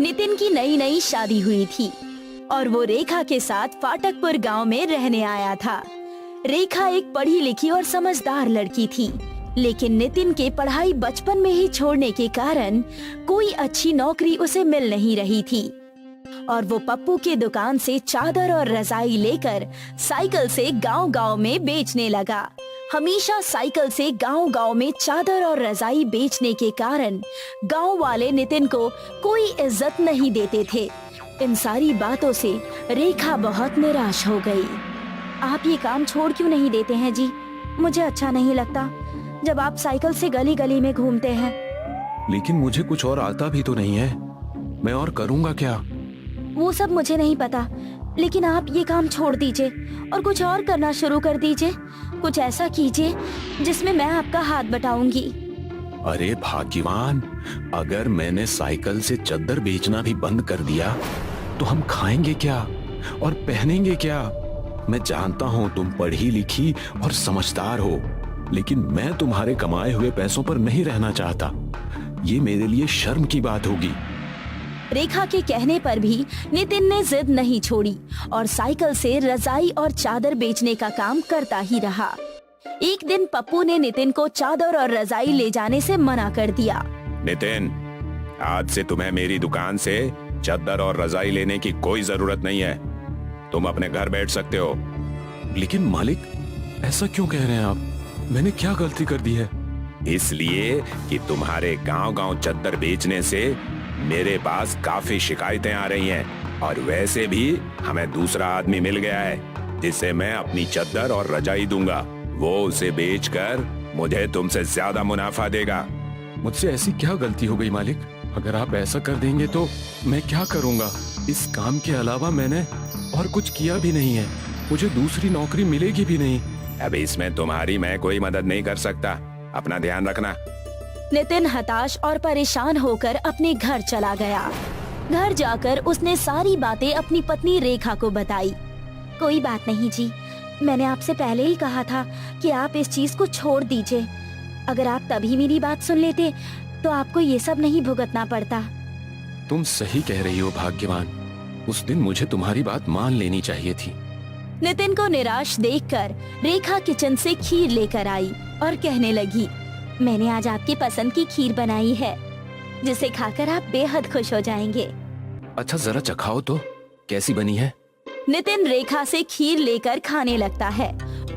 नितिन की नई नई शादी हुई थी और वो रेखा के साथ फाटकपुर गांव में रहने आया था। रेखा एक पढ़ी लिखी और समझदार लड़की थी, लेकिन नितिन के पढ़ाई बचपन में ही छोड़ने के कारण कोई अच्छी नौकरी उसे मिल नहीं रही थी और वो पप्पू के दुकान से चादर और रजाई लेकर साइकिल से गांव-गांव में बेचने लगा। हमेशा साइकिल से गांव-गांव में चादर और रजाई बेचने के कारण गांव वाले नितिन को कोई इज्जत नहीं देते थे। इन सारी बातों से रेखा बहुत निराश हो गई। आप ये काम छोड़ क्यों नहीं देते हैं जी? मुझे अच्छा नहीं लगता जब आप साइकिल से गली गली में घूमते हैं। लेकिन मुझे कुछ और आता भी तो नहीं है, मैं और करूँगा क्या? वो सब मुझे नहीं पता, लेकिन आप ये काम छोड़ दीजिए और कुछ और करना शुरू कर दीजिए। कुछ ऐसा कीजिए जिसमें मैं आपका हाथ बटाऊंगी। अरे भाग्यवान, अगर मैंने साइकिल से चद्दर बेचना भी बंद कर दिया तो हम खाएंगे क्या और पहनेंगे क्या? मैं जानता हूँ तुम पढ़ी लिखी और समझदार हो, लेकिन मैं तुम्हारे कमाए हुए पैसों पर नहीं रहना चाहता। ये मेरे लिए शर्म की बात होगी। रेखा के कहने पर भी नितिन ने जिद नहीं छोड़ी और साइकिल से रजाई और चादर बेचने का काम करता ही रहा। एक दिन पप्पू ने नितिन को चादर और रजाई ले जाने से मना कर दिया। नितिन, आज से तुम्हें मेरी दुकान से चादर और रजाई लेने की कोई जरूरत नहीं है। तुम अपने घर बैठ सकते हो। लेकिन मालिक, ऐसा क्यों कह रहे हैं आप? मैंने क्या गलती कर दी है? इसलिए कि तुम्हारे गांव-गांव चादर बेचने से मेरे पास काफी शिकायतें आ रही हैं और वैसे भी हमें दूसरा आदमी मिल गया है जिसे मैं अपनी चादर और रजाई दूंगा। वो उसे बेचकर मुझे तुमसे ज्यादा मुनाफा देगा। मुझसे ऐसी क्या गलती हो गई मालिक? अगर आप ऐसा कर देंगे तो मैं क्या करूंगा? इस काम के अलावा मैंने और कुछ किया भी नहीं है। मुझे दूसरी नौकरी मिलेगी भी नहीं। अब इसमें तुम्हारी मैं कोई मदद नहीं कर सकता। अपना ध्यान रखना। नितिन हताश और परेशान होकर अपने घर चला गया। घर जाकर उसने सारी बातें अपनी पत्नी रेखा को बताई। कोई बात नहीं जी, मैंने आपसे पहले ही कहा था कि आप इस चीज को छोड़ दीजिए। अगर आप तभी मेरी बात सुन लेते तो आपको ये सब नहीं भुगतना पड़ता। तुम सही कह रही हो भाग्यवान। उस दिन मुझे तुम्हारी बात मान लेनी चाहिए थी। नितिन को निराश देखकर रेखा किचन से खीर लेकर आई और कहने लगी, मैंने आज आपकी पसंद की खीर बनाई है जिसे खाकर आप बेहद खुश हो जाएंगे। अच्छा, जरा चखाओ तो, कैसी बनी है? नितिन रेखा से खीर लेकर खाने लगता है।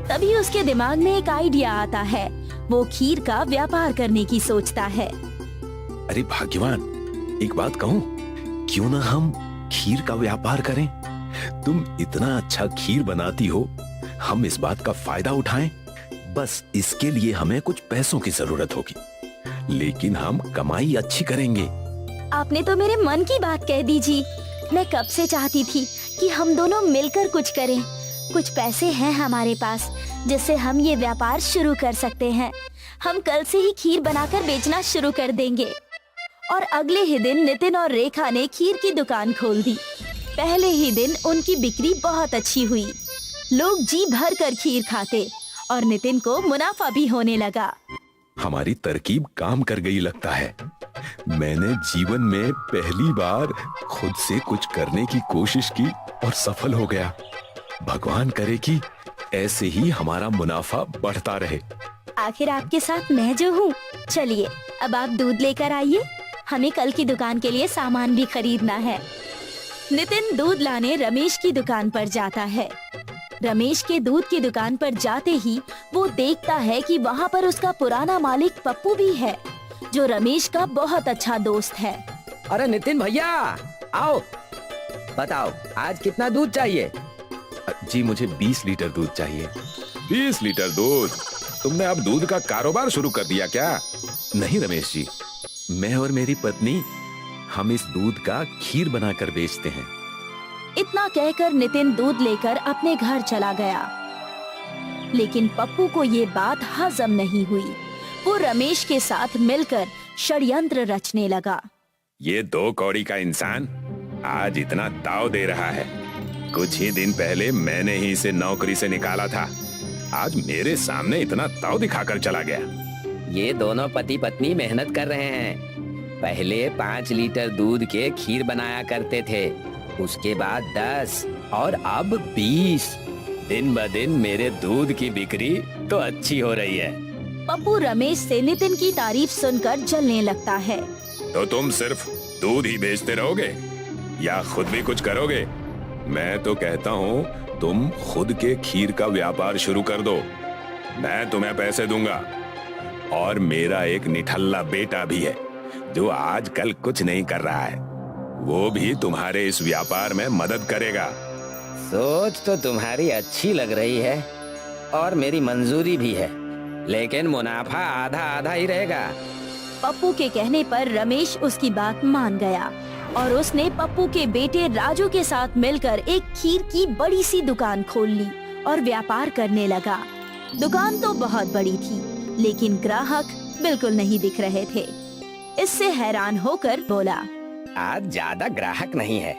तभी उसके दिमाग में एक आइडिया आता है। वो खीर का व्यापार करने की सोचता है। अरे भाग्यवान, एक बात कहूँ, क्यों ना हम खीर का व्यापार करें? तुम इतना अच्छा खीर बनाती हो, हम इस बात का फायदा उठाएं। बस इसके लिए हमें कुछ पैसों की जरूरत होगी, लेकिन हम कमाई अच्छी करेंगे। आपने तो मेरे मन की बात कह दी जी। मैं कब से चाहती थी कि हम दोनों मिलकर कुछ करें। कुछ पैसे हैं हमारे पास जिससे हम ये व्यापार शुरू कर सकते हैं। हम कल से ही खीर बनाकर बेचना शुरू कर देंगे। और अगले ही दिन नितिन और रेखा ने खीर की दुकान खोल दी। पहले ही दिन उनकी बिक्री बहुत अच्छी हुई। लोग जी भर कर खीर खाते और नितिन को मुनाफा भी होने लगा। हमारी तरकीब काम कर गई लगता है। मैंने जीवन में पहली बार खुद से कुछ करने की कोशिश की और सफल हो गया। भगवान करे कि ऐसे ही हमारा मुनाफा बढ़ता रहे। आखिर आपके साथ मैं जो हूँ। चलिए अब आप दूध लेकर आइए, हमें कल की दुकान के लिए सामान भी खरीदना है। नितिन दूध लाने रमेश की दुकान पर जाता है। रमेश के दूध की दुकान पर जाते ही वो देखता है कि वहाँ पर उसका पुराना मालिक पप्पू भी है, जो रमेश का बहुत अच्छा दोस्त है। अरे नितिन भैया, आओ, बताओ आज कितना दूध चाहिए? जी मुझे 20 लीटर दूध चाहिए। 20 लीटर दूध? तुमने अब दूध का कारोबार शुरू कर दिया क्या? नहीं रमेश जी, मैं और मेरी पत्नी हम इस दूध का खीर बनाकर बेचते हैं। इतना कहकर नितिन दूध लेकर अपने घर चला गया। लेकिन पप्पू को ये बात हजम नहीं हुई। वो रमेश के साथ मिलकर षड्यंत्र रचने लगा। ये 2 कौड़ी का इंसान आज इतना ताव दे रहा है। कुछ ही दिन पहले मैंने ही इसे नौकरी से निकाला था, आज मेरे सामने इतना ताव दिखाकर चला गया। ये दोनों पति पत्नी मेहनत कर रहे हैं, पहले 5 लीटर दूध के खीर बनाया करते थे, उसके बाद 10 और अब 20। दिन ब दिन मेरे दूध की बिक्री तो अच्छी हो रही है। पप्पू रमेश से नितिन की तारीफ सुनकर जलने लगता है। तो तुम सिर्फ दूध ही बेचते रहोगे या खुद भी कुछ करोगे? मैं तो कहता हूँ तुम खुद के खीर का व्यापार शुरू कर दो। मैं तुम्हें पैसे दूंगा। और मेरा एक निठल्ला बेटा भी है जो आजकल कुछ नहीं कर रहा है, वो भी तुम्हारे इस व्यापार में मदद करेगा। सोच तो तुम्हारी अच्छी लग रही है और मेरी मंजूरी भी है, लेकिन मुनाफा आधा आधा ही रहेगा। पप्पू के कहने पर रमेश उसकी बात मान गया और उसने पप्पू के बेटे राजू के साथ मिलकर एक खीर की बड़ी सी दुकान खोल ली और व्यापार करने लगा। दुकान तो बहुत बड़ी थी, लेकिन ग्राहक बिल्कुल नहीं दिख रहे थे। इससे हैरान होकर बोला, आज ज्यादा ग्राहक नहीं है,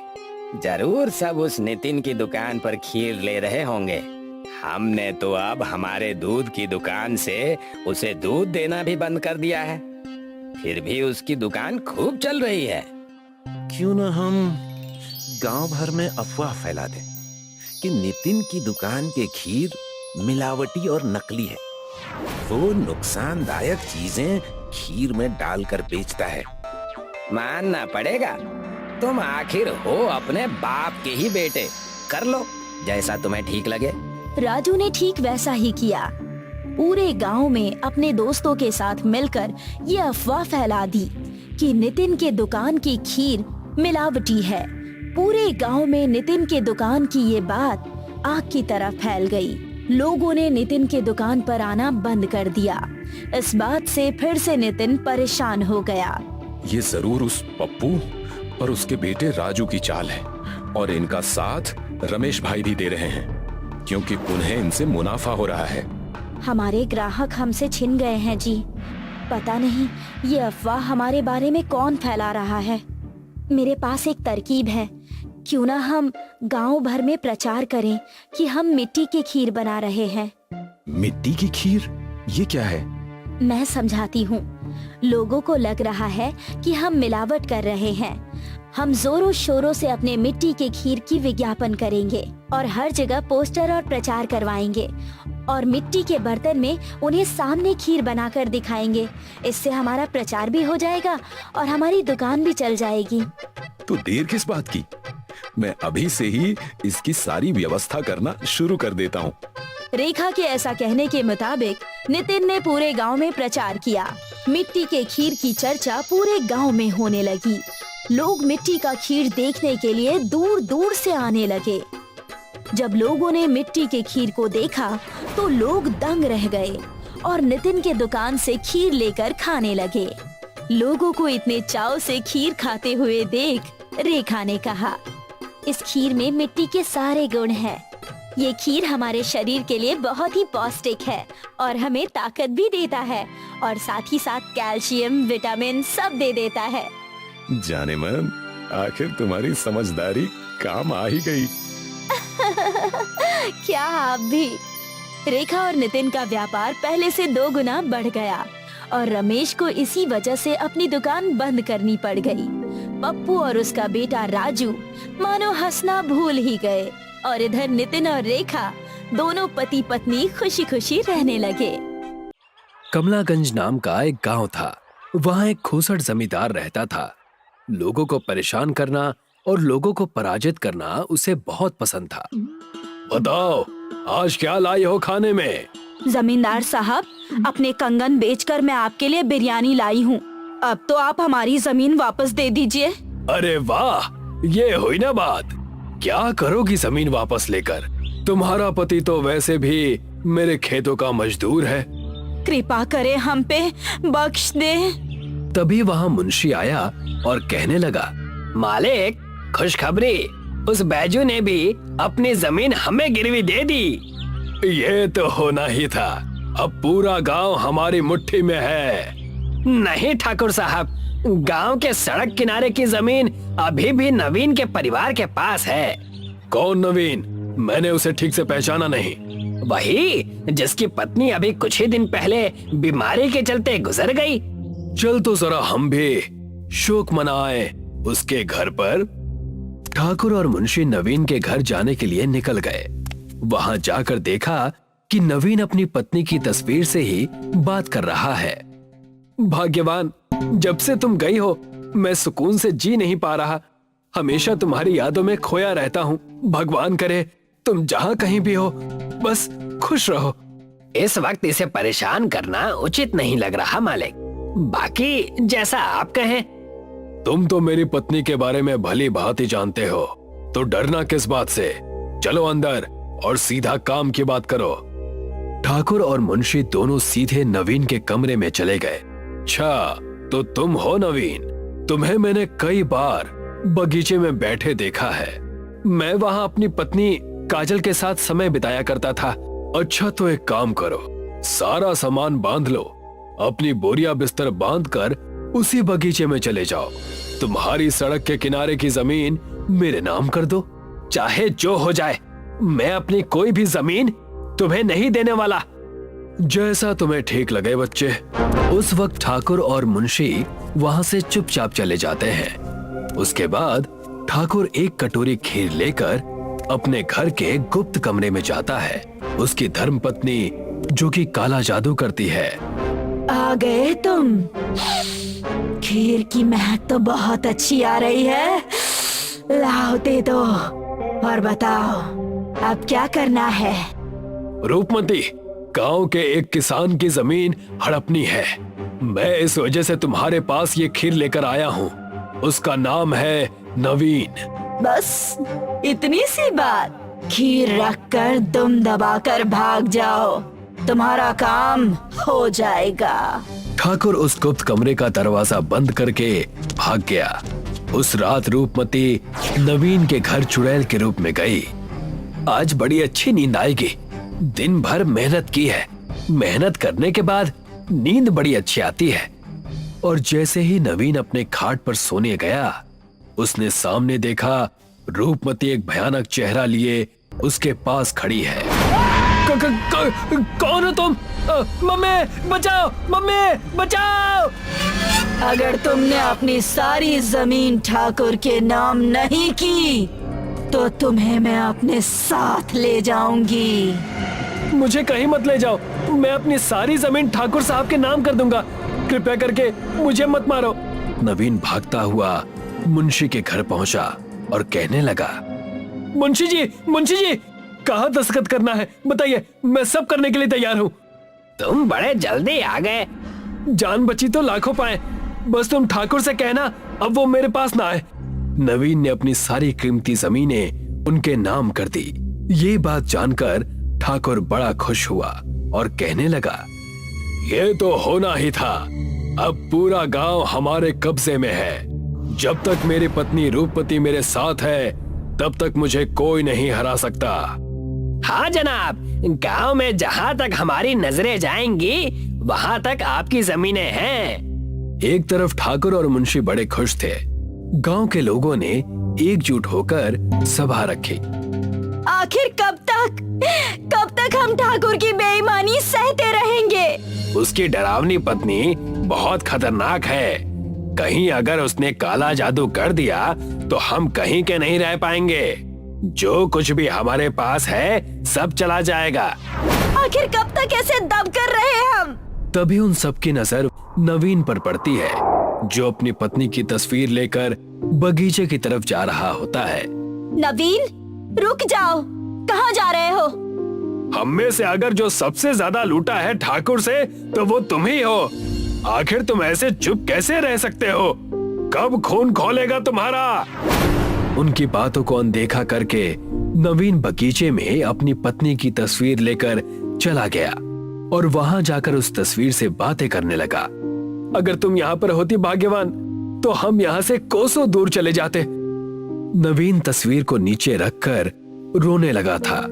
जरूर सब उस नितिन की दुकान पर खीर ले रहे होंगे। हमने तो अब हमारे दूध की दुकान से उसे दूध देना भी बंद कर दिया है, फिर भी उसकी दुकान खूब चल रही है। क्यों न हम गांव भर में अफवाह फैला दें कि नितिन की दुकान के खीर मिलावटी और नकली है। वो नुकसानदायक चीजें खीर में डालकर बेचता है। मानना पड़ेगा, तुम आखिर हो अपने बाप के ही बेटे। कर लो जैसा तुम्हें ठीक लगे। राजू ने ठीक वैसा ही किया। पूरे गांव में अपने दोस्तों के साथ मिलकर ये अफवाह फैला दी कि नितिन के दुकान की खीर मिलावटी है। पूरे गांव में नितिन के दुकान की ये बात आग की तरह फैल गई। लोगों ने नितिन के दुकान पर आना बंद कर दिया। इस बात से फिर से नितिन परेशान हो गया। ये जरूर उस पप्पू और उसके बेटे राजू की चाल है और इनका साथ रमेश भाई भी दे रहे हैं, क्योंकि उन्हें इनसे मुनाफा हो रहा है। हमारे ग्राहक हमसे छिन गए हैं जी। पता नहीं ये अफवाह हमारे बारे में कौन फैला रहा है। मेरे पास एक तरकीब है, क्यों ना हम गांव भर में प्रचार करें कि हम मिट्टी की खीर बना रहे हैं। मिट्टी की खीर? ये क्या है? मैं समझाती हूँ। लोगों को लग रहा है कि हम मिलावट कर रहे हैं। हम जोरों शोरों से अपने मिट्टी के खीर की विज्ञापन करेंगे और हर जगह पोस्टर और प्रचार करवाएंगे और मिट्टी के बर्तन में उन्हें सामने खीर बनाकर दिखाएंगे। इससे हमारा प्रचार भी हो जाएगा और हमारी दुकान भी चल जाएगी। तो देर किस बात की? मैं अभी से ही इसकी सारी व्यवस्था करना शुरू कर देता हूँ। रेखा के ऐसा कहने के मुताबिक नितिन ने पूरे गांव में प्रचार किया। मिट्टी के खीर की चर्चा पूरे गांव में होने लगी। लोग मिट्टी का खीर देखने के लिए दूर दूर से आने लगे। जब लोगों ने मिट्टी के खीर को देखा तो लोग दंग रह गए और नितिन के दुकान से खीर लेकर खाने लगे। लोगों को इतने चाव से खीर खाते हुए देख रेखा ने कहा, इस खीर में मिट्टी के सारे गुण हैं। ये खीर हमारे शरीर के लिए बहुत ही पौष्टिक है और हमें ताकत भी देता है और साथ ही साथ कैल्शियम, विटामिन सब दे देता है। जाने मन, आखिर तुम्हारी समझदारी काम आ ही गई। क्या आप भी? रेखा और नितिन का व्यापार पहले से 2 गुना बढ़ गया और रमेश को इसी वजह से अपनी दुकान बंद करनी पड़ गई। पप्पू और उसका बेटा राजू मानो हंसना भूल ही गए और इधर नितिन और रेखा दोनों पति पत्नी खुशी खुशी रहने लगे। कमलागंज नाम का एक गांव था। वहाँ एक खूसट जमींदार रहता था। लोगों को परेशान करना और लोगों को पराजित करना उसे बहुत पसंद था। बताओ, आज क्या लाई हो खाने में? जमींदार साहब, अपने कंगन बेचकर मैं आपके लिए बिरयानी लाई हूँ। अब तो आप हमारी जमीन वापस दे दीजिए। अरे वाह, ये हुई ना बात। क्या करोगी जमीन वापस लेकर? तुम्हारा पति तो वैसे भी मेरे खेतों का मजदूर है। कृपा करे हम पे, बख्श दे। तभी वहाँ मुंशी आया और कहने लगा, मालिक, खुशखबरी, उस बैजू ने भी अपनी जमीन हमें गिरवी दे दी। ये तो होना ही था। अब पूरा गांव हमारी मुट्ठी में है। नहीं ठाकुर साहब, गांव के सड़क किनारे की जमीन अभी भी नवीन के परिवार के पास है। कौन नवीन? मैंने उसे ठीक से पहचाना नहीं। वही जिसकी पत्नी अभी कुछ ही दिन पहले बीमारी के चलते गुजर गई। चल तो जरा हम भी शोक मनाए उसके घर पर। ठाकुर और मुंशी नवीन के घर जाने के लिए निकल गए। वहां जाकर देखा कि नवीन अपनी पत्नी की तस्वीर से ही बात कर रहा है। भाग्यवान, जब से तुम गई हो मैं सुकून से जी नहीं पा रहा। हमेशा तुम्हारी यादों में खोया रहता हूँ। भगवान करे तुम जहाँ कहीं भी हो बस खुश रहो। इस वक्त इसे परेशान करना उचित नहीं लग रहा मालिक। बाकी जैसा आप कहें। तुम तो मेरी पत्नी के बारे में भली भांति जानते हो, तो डरना किस बात से। चलो अंदर और सीधा काम की बात करो। ठाकुर और मुंशी दोनों सीधे नवीन के कमरे में चले गए। अच्छा, तो तुम हो नवीन। तुम्हें मैंने कई बार बगीचे में बैठे देखा है। मैं वहां अपनी पत्नी काजल के साथ समय बिताया करता था। अच्छा, तो एक काम करो, सारा सामान बांध लो, अपनी बोरिया बिस्तर बांधकर उसी बगीचे में चले जाओ। तुम्हारी सड़क के किनारे की जमीन मेरे नाम कर दो। चाहे जो हो जाए, मैं अपनी कोई भी जमीन तुम्हें नहीं देने वाला। जैसा तुम्हें ठीक लगे बच्चे। उस वक्त ठाकुर और मुंशी वहां से चुपचाप चले जाते हैं। उसके बाद ठाकुर एक कटोरी खीर लेकर अपने घर के गुप्त कमरे में जाता है। उसकी धर्मपत्नी, जो कि काला जादू करती है। आ गए तुम। खीर की महक तो बहुत अच्छी आ रही है। लाओ दे दो और बताओ अब क्या करना है। रूपमती, गांव के एक किसान की जमीन हड़पनी है। मैं इस वजह से तुम्हारे पास ये खीर लेकर आया हूँ। उसका नाम है नवीन। बस इतनी सी बात। खीर रखकर दुम दबाकर भाग जाओ, तुम्हारा काम हो जाएगा। ठाकुर उस गुप्त कमरे का दरवाजा बंद करके भाग गया। उस रात रूपमती नवीन के घर चुड़ैल के रूप में गई। आज बड़ी अच्छी नींद आएगी। दिन भर मेहनत की है। मेहनत करने के बाद नींद बड़ी अच्छी आती है। और जैसे ही नवीन अपने खाट पर सोने गया, उसने सामने देखा रूपमती एक भयानक चेहरा लिए उसके पास खड़ी है। कौन हो तुम? मम्मी बचाओ, मम्मी बचाओ। अगर तुमने अपनी सारी जमीन ठाकुर के नाम नहीं की तो तुम्हें मैं अपने साथ ले जाऊंगी। मुझे कहीं मत ले जाओ। मैं अपनी सारी जमीन ठाकुर साहब के नाम कर दूंगा। कृपया करके मुझे मत मारो। नवीन भागता हुआ मुंशी के घर पहुंचा और कहने लगा, मुंशी जी, कहाँ दस्तखत करना है बताइए, मैं सब करने के लिए तैयार हूँ। तुम बड़े जल्दी आ गए। जान बची तो लाखों पाए। बस तुम ठाकुर से कहना अब वो मेरे पास ना आए। नवीन ने अपनी सारी कीमती जमीनें उनके नाम कर दी। ये बात जानकर ठाकुर बड़ा खुश हुआ और कहने लगा, ये तो होना ही था। अब पूरा गांव हमारे कब्जे में है। जब तक मेरी पत्नी रूपमती मेरे साथ है तब तक मुझे कोई नहीं हरा सकता। हाँ जनाब, गांव में जहाँ तक हमारी नजरें जाएंगी वहाँ तक आपकी जमीनें हैं। एक तरफ ठाकुर और मुंशी बड़े खुश थे। गांव के लोगों ने एकजुट होकर सभा रखी। आखिर कब तक हम ठाकुर की बेईमानी सहते रहेंगे? उसकी डरावनी पत्नी बहुत खतरनाक है। कहीं अगर उसने काला जादू कर दिया तो हम कहीं के नहीं रह पाएंगे। जो कुछ भी हमारे पास है सब चला जाएगा। आखिर कब तक ऐसे दब कर रहे हम? तभी उन सबकी नजर नवीन पर पड़ती है, जो अपनी पत्नी की तस्वीर लेकर बगीचे की तरफ जा रहा होता है। नवीन, रुक जाओ, कहाँ जा रहे हो? हम में से अगर जो सबसे ज्यादा लूटा है ठाकुर से तो वो तुम ही हो। आखिर तुम ऐसे चुप कैसे रह सकते हो? कब खून खौलेगा तुम्हारा? उनकी बातों को अनदेखा करके नवीन बगीचे में अपनी पत्नी की तस्वीर लेकर चला गया और वहां जाकर उस तस्वीर से बातें करने लगा। अगर तुम यहाँ पर होती भाग्यवान तो हम यहाँ से कोसों दूर चले जाते। नवीन तस्वीर को नीचे रखकर रोने लगा था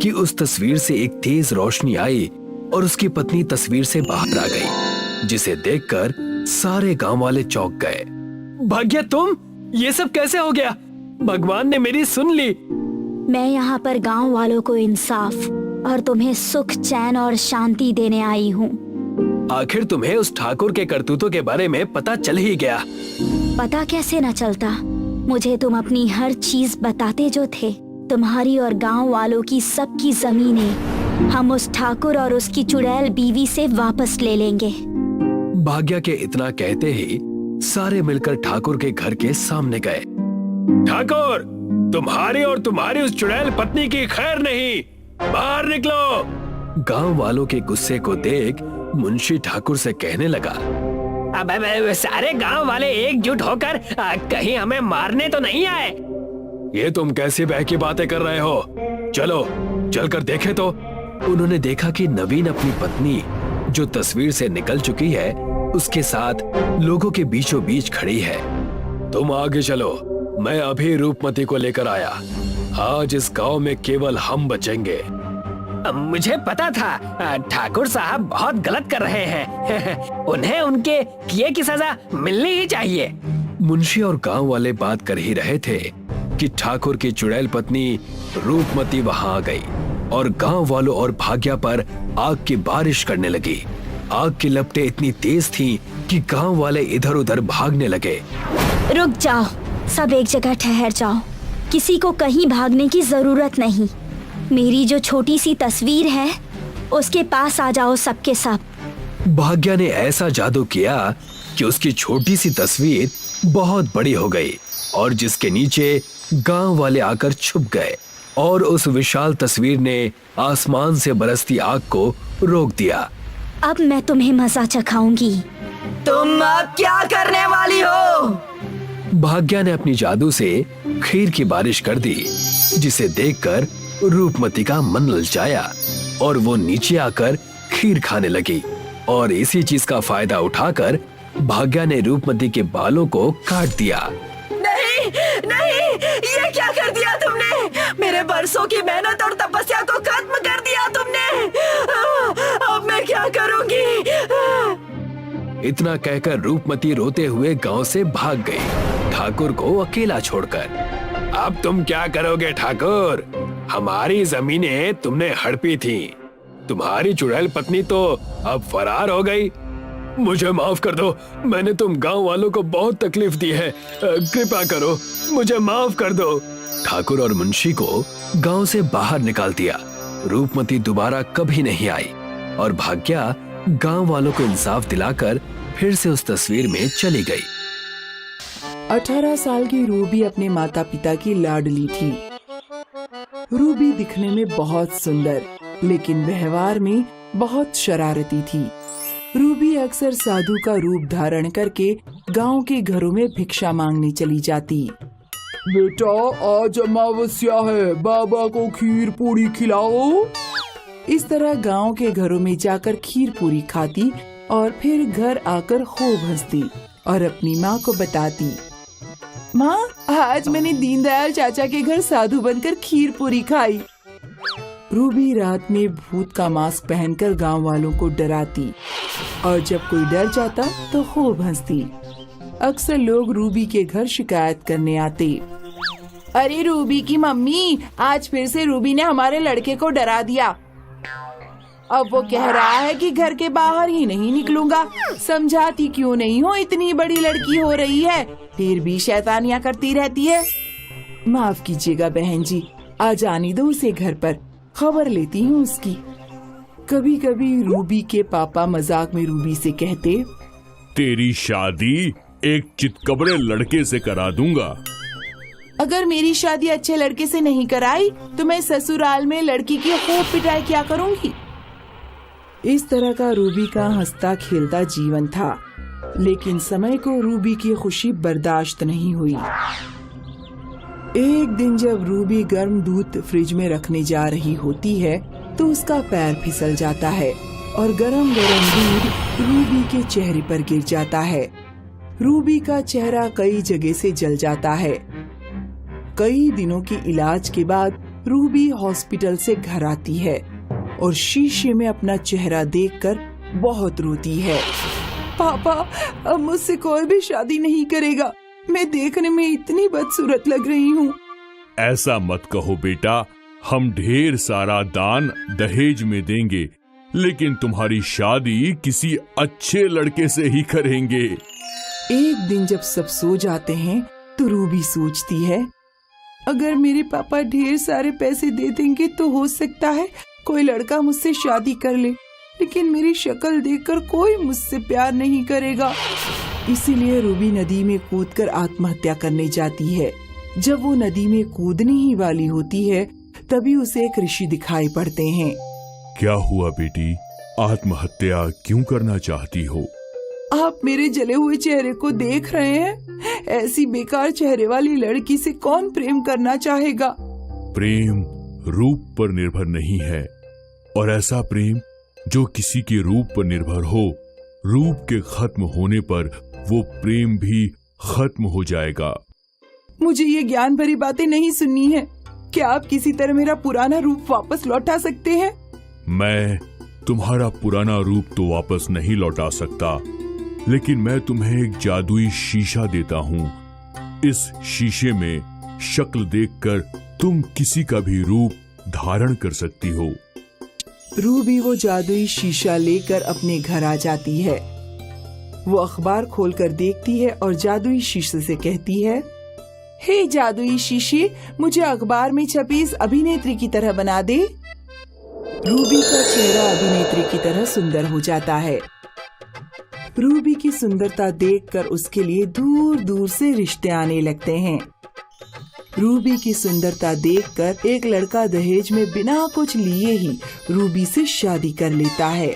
कि उस तस्वीर से एक तेज रोशनी आई और उसकी पत्नी तस्वीर से बाहर आ गई, जिसे देखकर सारे गांव वाले चौंक गए। भाग्य, तुम ये सब कैसे हो गया? भगवान ने मेरी सुन ली। मैं यहाँ पर गांव वालों को इंसाफ और तुम्हें सुख, चैन और शांति देने आई हूँ। आखिर तुम्हें उस ठाकुर के करतूतों के बारे में पता चल ही गया। पता कैसे न चलता, मुझे तुम अपनी हर चीज बताते जो थे। तुम्हारी और गांव वालों की सबकी जमीनें हम उस ठाकुर और उसकी चुड़ैल बीवी से वापस ले लेंगे। भाग्या के इतना कहते ही सारे मिलकर ठाकुर के घर के सामने गए। ठाकुर, तुम्हारी और तुम्हारी उस चुड़ैल पत्नी की खैर नहीं, बाहर निकलो। गांव वालों के गुस्से को देख मुंशी ठाकुर से कहने लगा, अब सारे गांव वाले एकजुट होकर कहीं हमें मारने तो नहीं आए? ये तुम कैसी बहकी बातें कर रहे हो? चलो चलकर देखें तो। उन्होंने देखा कि नवीन अपनी पत्नी, जो तस्वीर से निकल चुकी है, उसके साथ लोगों के बीचों बीच खड़ी है। तुम आगे चलो, मैं अभी रूपमती को लेकर आया। आज इस गांव में केवल हम बचेंगे। मुझे पता था ठाकुर साहब बहुत गलत कर रहे हैं। उन्हें उनके किए की सजा मिलनी ही चाहिए। मुंशी और गांव वाले बात कर ही रहे थे कि ठाकुर की चुड़ैल पत्नी रूपमती वहां आ गई और गांव वालों और भाग्या पर आग की बारिश करने लगी। आग की लपटें इतनी तेज थीं कि गांव वाले इधर उधर भागने लगे। रुक जाओ, सब एक जगह ठहर जाओ। किसी को कहीं भागने की जरूरत नहीं। मेरी जो छोटी सी तस्वीर है, उसके पास आ जाओ सबके सब। भाग्या ने ऐसा जादू किया कि उसकी छोटी सी तस्वीर बहुत बड़ी हो गई और जिसके नीचे गांव वाले आकर छुप गए और उस विशाल तस्वीर ने आसमान से बरसती आग को रोक दिया। अब मैं तुम्हें मजा चखाऊंगी। तुम अब क्या करने वाली हो? भाग्या ने अपनी जादू से खीर की बारिश कर दी, जिसे देखकर रूपमती का मन ललचाया और वो नीचे आकर खीर खाने लगी। और इसी चीज का फायदा उठाकर भाग्या ने रूपमती के बालों को काट दिया। नहीं नहीं, ये क्या कर दिया तुमने? मेरे बरसों की मेहनत और तपस्या को खत्म कर दिया तुमने। अब मैं क्या करूंगी? इतना कहकर रूपमती रोते हुए गांव से भाग गई, ठाकुर को अकेला छोड़कर। अब तुम क्या करोगे ठाकुर? हमारी जमीनें तुमने हड़पी थी, तुम्हारी चुड़ैल पत्नी तो अब फरार हो गई। मुझे माफ कर दो, मैंने तुम गांव वालों को बहुत तकलीफ दी है, कृपा करो, मुझे माफ कर दो। ठाकुर और मुंशी को गांव से बाहर निकाल दिया। रूपमती दोबारा कभी नहीं आई और भाग्या गांव वालों को इंसाफ दिलाकर फिर से उस तस्वीर में चली गई। 18 साल की रूबी अपने माता पिता की लाडली थी। रूबी दिखने में बहुत सुंदर, लेकिन व्यवहार में बहुत शरारती थी। रूबी अक्सर साधु का रूप धारण करके गांव के घरों में भिक्षा मांगने चली जाती। बेटा, आज अमावस्या है, बाबा को खीर पूरी खिलाओ। इस तरह गांव के घरों में जाकर खीर पूरी खाती और फिर घर आकर खूब हंसती और अपनी माँ को बताती, माँ, आज मैंने दीनदयाल चाचा के घर साधु बनकर खीर पूरी खाई। रूबी रात में भूत का मास्क पहनकर गांव वालों को डराती और जब कोई डर जाता तो खूब हंसती। अक्सर लोग रूबी के घर शिकायत करने आते। अरे रूबी की मम्मी, आज फिर से रूबी ने हमारे लड़के को डरा दिया। अब वो कह रहा है कि घर के बाहर ही नहीं निकलूंगा। समझाती क्यों नहीं हो, इतनी बड़ी लड़की हो रही है, फिर भी शैतानियाँ करती रहती है। माफ कीजिएगा बहन जी, आज आने दो उसे घर पर, खबर लेती हूँ उसकी। कभी कभी रूबी के पापा मजाक में रूबी से कहते, तेरी शादी एक चितकबरे लड़के से करा दूंगा। अगर मेरी शादी अच्छे लड़के से नहीं कराई तो मैं ससुराल में लड़की की खूब पिटाई क्या करूँगी। इस तरह का रूबी का हंसता खेलता जीवन था, लेकिन समय को रूबी की खुशी बर्दाश्त नहीं हुई। एक दिन जब रूबी गर्म दूध फ्रिज में रखने जा रही होती है तो उसका पैर फिसल जाता है और गरम गरम दूध रूबी के चेहरे पर गिर जाता है। रूबी का चेहरा कई जगह से जल जाता है। कई दिनों के इलाज के बाद रूबी हॉस्पिटल से घर आती है और शीशे में अपना चेहरा देखकर बहुत रोती है। पापा, अब मुझसे कोई भी शादी नहीं करेगा, मैं देखने में इतनी बदसूरत लग रही हूँ। ऐसा मत कहो बेटा, हम ढेर सारा दान दहेज में देंगे, लेकिन तुम्हारी शादी किसी अच्छे लड़के से ही करेंगे। एक दिन जब सब सो जाते हैं तो रूबी सोचती है, अगर मेरे पापा ढेर सारे पैसे दे देंगे तो हो सकता है कोई लड़का मुझसे शादी कर ले, लेकिन मेरी शक्ल देखकर कोई मुझसे प्यार नहीं करेगा। इसीलिए रूबी नदी में कूदकर आत्महत्या करने जाती है। जब वो नदी में कूदने ही वाली होती है तभी उसे एक ऋषि दिखाई पड़ते हैं। क्या हुआ बेटी, आत्महत्या क्यों करना चाहती हो? आप मेरे जले हुए चेहरे को देख रहे हैं? ऐसी बेकार चेहरे वाली लड़की से कौन प्रेम करना चाहेगा? प्रेम रूप पर निर्भर नहीं है, और ऐसा प्रेम जो किसी के रूप पर निर्भर हो, रूप के खत्म होने पर वो प्रेम भी खत्म हो जाएगा। मुझे ये ज्ञान भरी बातें नहीं सुननी है। क्या आप किसी तरह मेरा पुराना रूप वापस लौटा सकते हैं? मैं तुम्हारा पुराना रूप तो वापस नहीं लौटा सकता, लेकिन मैं तुम्हें एक जादुई शीशा देता हूँ। इस शीशे में शक्ल देखकर तुम किसी का भी रूप धारण कर सकती हो। रूबी वो जादुई शीशा लेकर अपने घर आ जाती है। वो अखबार खोलकर देखती है और जादुई शीशे से कहती है, हे जादुई शीशे, मुझे अखबार में छपी इस अभिनेत्री की तरह बना दे। रूबी का चेहरा अभिनेत्री की तरह सुंदर हो जाता है। रूबी की सुंदरता देखकर उसके लिए दूर दूर से रिश्ते आने लगते हैं। रूबी की सुंदरता देखकर एक लड़का दहेज में बिना कुछ लिए ही रूबी से शादी कर लेता है।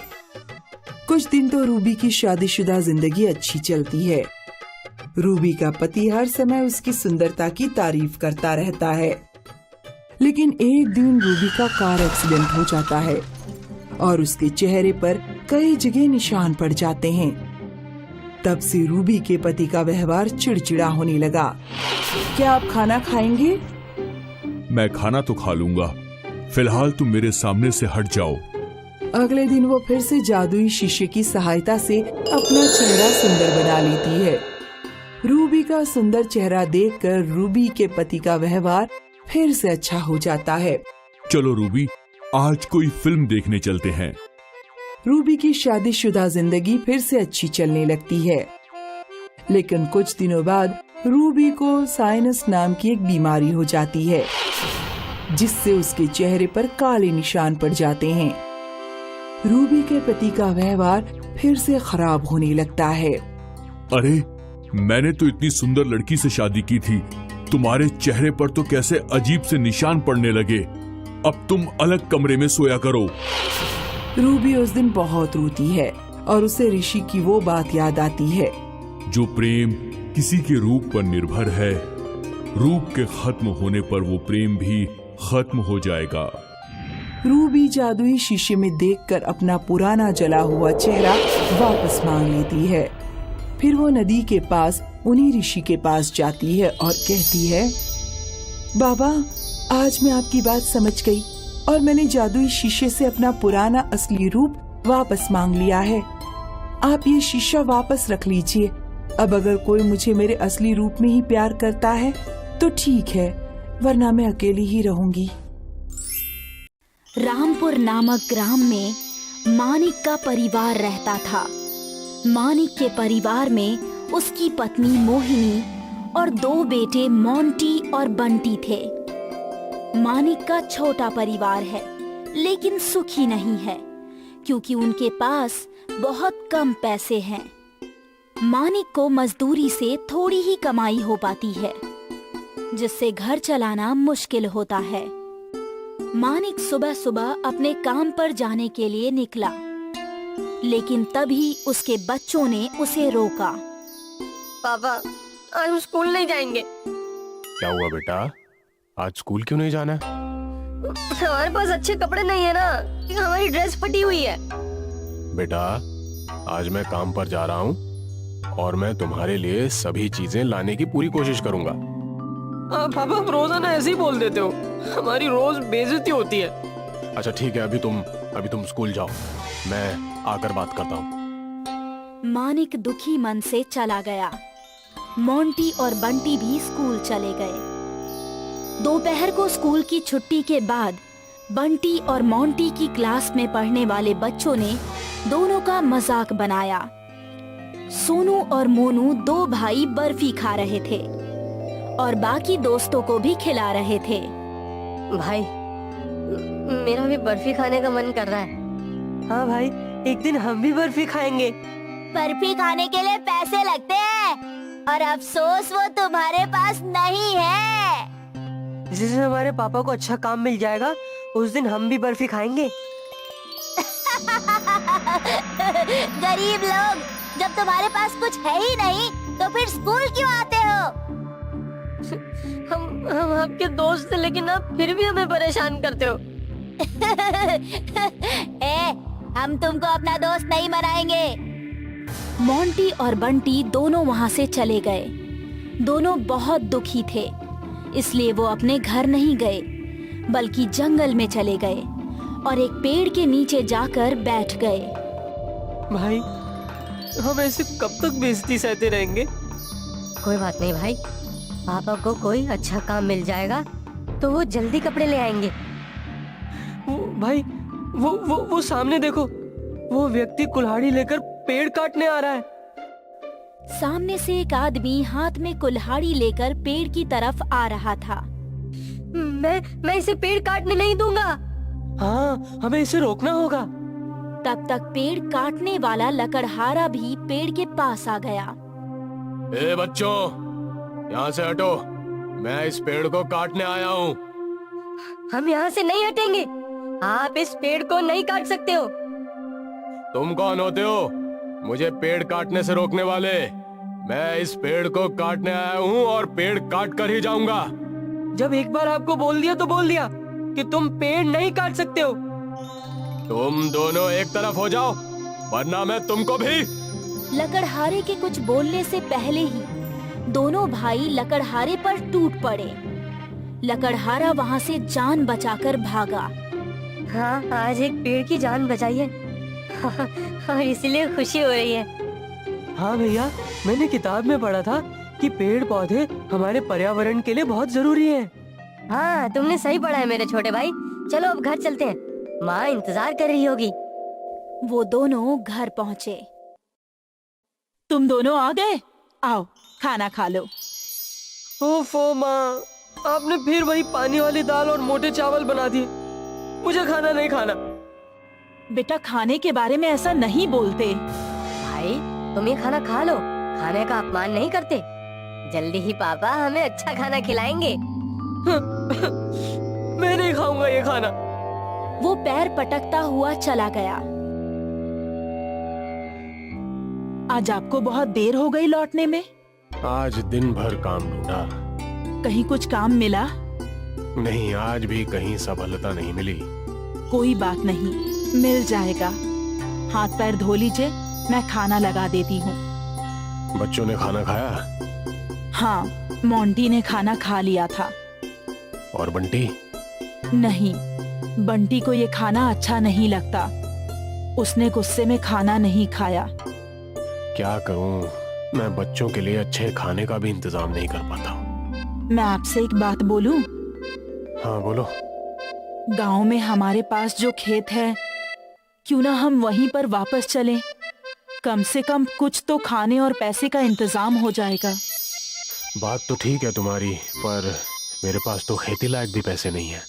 कुछ दिन तो रूबी की शादीशुदा जिंदगी अच्छी चलती है। रूबी का पति हर समय उसकी सुंदरता की तारीफ करता रहता है, लेकिन एक दिन रूबी का कार एक्सीडेंट हो जाता है और उसके चेहरे पर कई जगह निशान पड़ जाते हैं। तब से रूबी के पति का व्यवहार चिड़चिड़ा होने लगा। क्या आप खाना खाएंगे? मैं खाना तो खा लूंगा, फिलहाल तुम मेरे सामने से हट जाओ। अगले दिन वो फिर से जादुई शीशे की सहायता से अपना चेहरा सुंदर बना लेती है। रूबी का सुंदर चेहरा देखकर रूबी के पति का व्यवहार फिर से अच्छा हो जाता है। चलो रूबी, आज कोई फिल्म देखने चलते हैं। रूबी की शादीशुदा जिंदगी फिर से अच्छी चलने लगती है, लेकिन कुछ दिनों बाद रूबी को साइनस नाम की एक बीमारी हो जाती है, जिससे उसके चेहरे पर काले निशान पड़ जाते हैं। रूबी के पति का व्यवहार फिर से खराब होने लगता है। अरे, मैंने तो इतनी सुंदर लड़की से शादी की थी, तुम्हारे चेहरे पर तो कैसे अजीब से निशान पड़ने लगे। अब तुम अलग कमरे में सोया करो। रूबी उस दिन बहुत रोती है और उसे ऋषि की वो बात याद आती है, जो प्रेम किसी के रूप पर निर्भर है, रूप के खत्म होने पर वो प्रेम भी खत्म हो जाएगा। रूबी जादुई शीशे में देखकर अपना पुराना जला हुआ चेहरा वापस मांग लेती है। फिर वो नदी के पास उन्हीं ऋषि के पास जाती है और कहती है, बाबा, आज मैं आपकी बात समझ गई और मैंने जादुई शीशे से अपना पुराना असली रूप वापस मांग लिया है। आप ये शीशा वापस रख लीजिए। अब अगर कोई मुझे मेरे असली रूप में ही प्यार करता है तो ठीक है, वरना मैं अकेली ही रहूंगी। रामपुर नामक ग्राम में मानिक का परिवार रहता था। मानिक के परिवार में उसकी पत्नी मोहिनी और 2 बेटे मोंटी और बंटी थे। मानिक का छोटा परिवार है, लेकिन सुखी नहीं है, क्योंकि उनके पास बहुत कम पैसे हैं। मानिक को मजदूरी से थोड़ी ही कमाई हो पाती है, जिससे घर चलाना मुश्किल होता है। मानिक सुबह सुबह अपने काम पर जाने के लिए निकला, लेकिन तभी उसके बच्चों ने उसे रोका। पापा, आज हम स्कूल नहीं जाएंगे। क्या हुआ बेटा, आज स्कूल क्यों नहीं जाना? हमारे पास अच्छे कपड़े नहीं है ना, कि हमारी ड्रेस फटी हुई है। बेटा, आज मैं काम पर जा रहा हूँ और मैं तुम्हारे लिए सभी चीजें लाने की पूरी कोशिश करूंगा। पापा, आप रोजाना ऐसे ही बोल देते हो, हमारी रोज बेइज्जती होती है। अच्छा ठीक है, अभी तुम स्कूल जाओ, मैं आकर बात करता हूँ। मानिक दुखी मन से चला गया। मोंटी और बंटी भी स्कूल चले गए। दोपहर को स्कूल की छुट्टी के बाद बंटी और मोंटी की क्लास में पढ़ने वाले बच्चों ने दोनों का मजाक बनाया। सोनू और मोनू दो भाई बर्फी खा रहे थे और बाकी दोस्तों को भी खिला रहे थे। भाई मेरा भी बर्फी खाने का मन कर रहा है। हाँ भाई, एक दिन हम भी बर्फी खाएंगे। बर्फी खाने के लिए पैसे लगते हैं और अफसोस वो तुम्हारे पास नहीं है। जिस दिन हमारे पापा को अच्छा काम मिल जाएगा उस दिन हम भी बर्फी खाएंगे। गरीब लोग, जब तुम्हारे पास कुछ है ही नहीं तो फिर स्कूल क्यों आते हो? हम आपके दोस्त हैं, लेकिन आप फिर भी हमें परेशान करते हो। हम तुमको अपना दोस्त नहीं बनाएंगे। मोंटी और बंटी दोनों वहाँ से चले गए। दोनों बहुत दुखी थे, इसलिए वो अपने घर नहीं गए बल्कि जंगल में चले गए और एक पेड़ के नीचे जाकर बैठ गए। भाई, हम ऐसे कब तक बेइज्जती सहते रहेंगे? कोई बात नहीं भाई, पापा को कोई अच्छा काम मिल जाएगा तो वो जल्दी कपड़े ले आएंगे। भाई, वो सामने देखो, वो व्यक्ति कुल्हाड़ी लेकर पेड़ काटने आ रहा है। सामने से एक आदमी हाथ में कुल्हाड़ी लेकर पेड़ की तरफ आ रहा था। मैं इसे पेड़ काटने नहीं दूंगा। हाँ, हमें इसे रोकना होगा। तब तक पेड़ काटने वाला लकड़हारा भी पेड़ के पास आ गया। ए बच्चों, यहाँ से हटो, मैं इस पेड़ को काटने आया हूँ। हम यहाँ से नहीं हटेंगे। आप इस पेड़ को नहीं काट सकते हो। तुम कौन होते हो मुझे पेड़ काटने से रोकने वाले? मैं इस पेड़ को काटने आया हूँ और पेड़ काट कर ही जाऊंगा। जब एक बार आपको बोल दिया तो बोल दिया कि तुम पेड़ नहीं काट सकते हो। तुम दोनों एक तरफ हो जाओ, वरना मैं तुमको भी। लकड़हारे के कुछ बोलने से पहले ही दोनों भाई लकड़हारे पर टूट पड़े। लकड़हारा वहाँ से जान बचाकर भागा। हाँ, आज एक पेड़ की जान बचाई है। हाँ, इसलिए खुशी हो रही है। हाँ भैया, मैंने किताब में पढ़ा था कि पेड़ पौधे हमारे पर्यावरण के लिए बहुत जरूरी हैं। हाँ, तुमने सही पढ़ा है मेरे छोटे भाई। चलो अब घर चलते हैं, माँ इंतजार कर रही होगी। वो दोनों घर पहुँचे। तुम दोनों आ गए? आओ, खाना खा लो। ओफो माँ, आपने फिर वही पानी वाली दाल और मोटे चावल बना दिए। मुझे खाना नहीं खाना। बेटा, खाने के बारे में ऐसा नहीं बोलते। भाई, तुम ये खाना खा लो, खाने का अपमान नहीं करते। जल्दी ही पापा हमें अच्छा खाना खिलाएंगे। मैं नहीं खाऊंगा ये खाना। वो पैर पटकता हुआ चला गया। आज आपको बहुत देर हो गई लौटने में। आज दिन भर काम ढूंढा, कहीं कुछ काम मिला? नहीं, आज भी कहीं सफलता नहीं मिली। कोई बात नहीं, मिल जाएगा। हाथ पैर धो लीजिए, मैं खाना लगा देती हूँ। बच्चों ने खाना खाया? हाँ, मोंटी ने खाना खा लिया था। और बंटी? नहीं, बंटी को ये खाना अच्छा नहीं लगता। उसने गुस्से में खाना नहीं खाया। क्या करूं, मैं बच्चों के लिए अच्छे खाने का भी इंतजाम नहीं कर पाता। मैं आपसे एक बात बोलूं? हाँ बोलो। गांव में हमारे पास जो खेत है, क्यों ना हम वहीं पर वापस चलें? कम से कम कुछ तो खाने और पैसे का इंतजाम हो जाएगा। बात तो ठीक है तुम्हारी, पर मेरे पास तो खेती लायक भी पैसे नहीं है।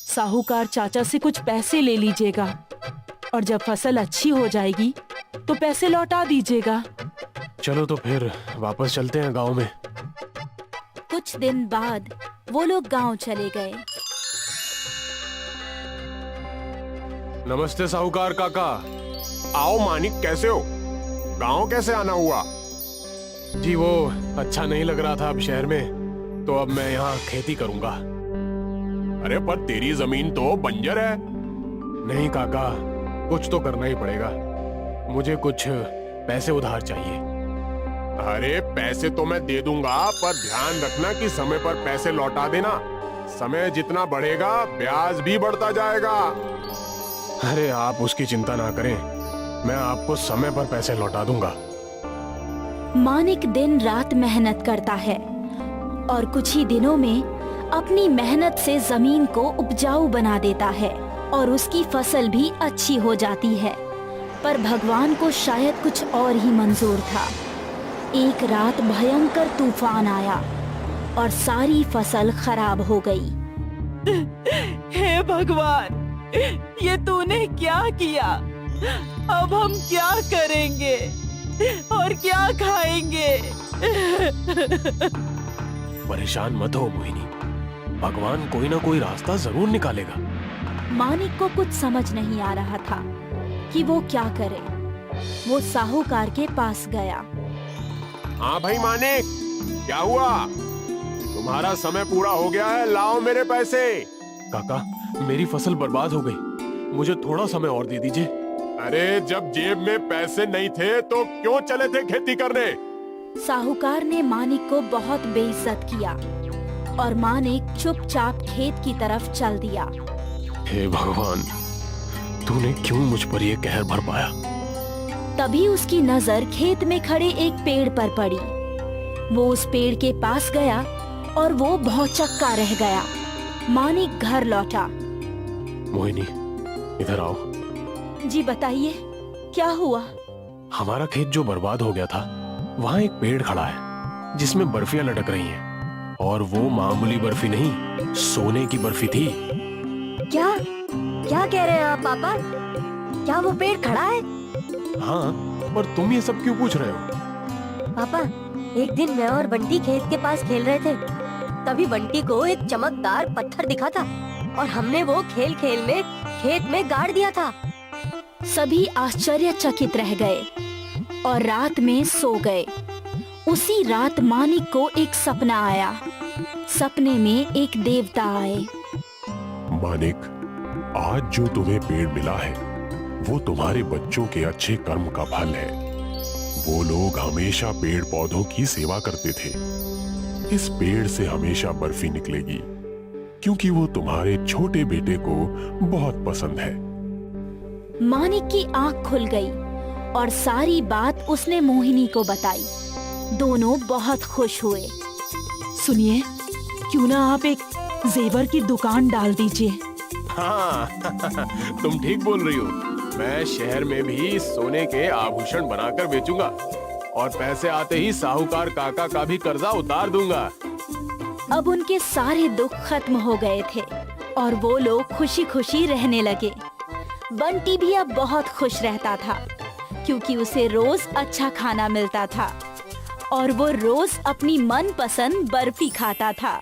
साहूकार चाचा से कुछ पैसे ले लीजिएगा और जब फसल अच्छी हो जाएगी तो पैसे लौटा दीजिएगा। चलो तो फिर वापस चलते हैं गांव में। कुछ दिन बाद वो लोग गांव चले गए। नमस्ते साहूकार काका। आओ मानिक, कैसे हो? गांव कैसे आना हुआ? जी वो अच्छा नहीं लग रहा था अब शहर में, तो अब मैं यहाँ खेती करूंगा। अरे पर तेरी जमीन तो बंजर है। नहीं काका, कुछ तो करना ही पड़ेगा। मुझे कुछ पैसे उधार चाहिए। अरे पैसे तो मैं दे दूंगा, पर ध्यान रखना कि समय पर पैसे लौटा देना। समय जितना बढ़ेगा ब्याज भी बढ़ता जाएगा। अरे आप उसकी चिंता ना करें, मैं आपको समय पर पैसे लौटा दूंगा। मानिक दिन रात मेहनत करता है और कुछ ही दिनों में अपनी मेहनत से जमीन को उपजाऊ बना देता है। और उसकी फसल भी अच्छी हो जाती है। पर भगवान को शायद कुछ और ही मंजूर था। एक रात भयंकर तूफान आया और सारी फसल खराब हो गई। हे भगवान, ये तूने क्या किया? अब हम क्या करेंगे और क्या खाएंगे? परेशान मत हो मोहिनी, भगवान कोई ना कोई रास्ता जरूर निकालेगा। मानिक को कुछ समझ नहीं आ रहा था कि वो क्या करे। वो साहूकार के पास गया। हाँ भाई मानिक, क्या हुआ? तुम्हारा समय पूरा हो गया है, लाओ मेरे पैसे। काका, मेरी फसल बर्बाद हो गई, मुझे थोड़ा समय और दे दीजिए। अरे जब जेब में पैसे नहीं थे तो क्यों चले थे खेती करने? साहूकार ने मानिक को बहुत बेइज्जत किया और मानिक चुपचाप खेत की तरफ चल दिया। हे भगवान, तूने क्यों मुझ पर ये कहर बरपाया? तभी उसकी नजर खेत में खड़े एक पेड़ पर पड़ी। वो उस पेड़ के पास गया और वो भौचक्का रह गया। मानिक घर लौटा। मोहिनी, इधर आओ। जी बताइए, क्या हुआ? हमारा खेत जो बर्बाद हो गया था, वहाँ एक पेड़ खड़ा है जिसमें बर्फियां लटक रही हैं, और वो मामूली बर्फी नहीं, सोने की बर्फी थी। क्या क्या कह रहे हैं आप पापा? क्या वो पेड़ खड़ा है? हाँ, पर तुम ये सब क्यों पूछ रहे हो? पापा, एक दिन मैं और बंटी खेत के पास खेल रहे थे, तभी बंटी को एक चमकदार पत्थर दिखा था और हमने वो खेल खेल में खेत में गाड़ दिया था। सभी आश्चर्यचकित रह गए और रात में सो गए। उसी रात मानिक को एक सपना आया। सपने में एक देवता आए। मानिक, आज जो तुम्हें पेड़ मिला है वो तुम्हारे बच्चों के अच्छे कर्म का फल है। वो लोग हमेशा पेड़ पौधों की सेवा करते थे। इस पेड़ से हमेशा बर्फी निकलेगी, क्योंकि वो तुम्हारे छोटे बेटे को बहुत पसंद है। मानिक की आंख खुल गई और सारी बात उसने मोहिनी को बताई। दोनों बहुत खुश हुए। सुनिए, क्यों ना आप एक जेवर की दुकान डाल दीजिए। हाँ, तुम ठीक बोल रही हो। मैं शहर में भी सोने के आभूषण बनाकर बेचूंगा और पैसे आते ही साहूकार काका का भी कर्जा उतार दूंगा। अब उनके सारे दुख खत्म हो गए थे और वो लोग खुशी खुशी रहने लगे। बंटी भी अब बहुत खुश रहता था, क्योंकि उसे रोज अच्छा खाना मिलता था और वो रोज अपनी मनपसंद बर्फी खाता था।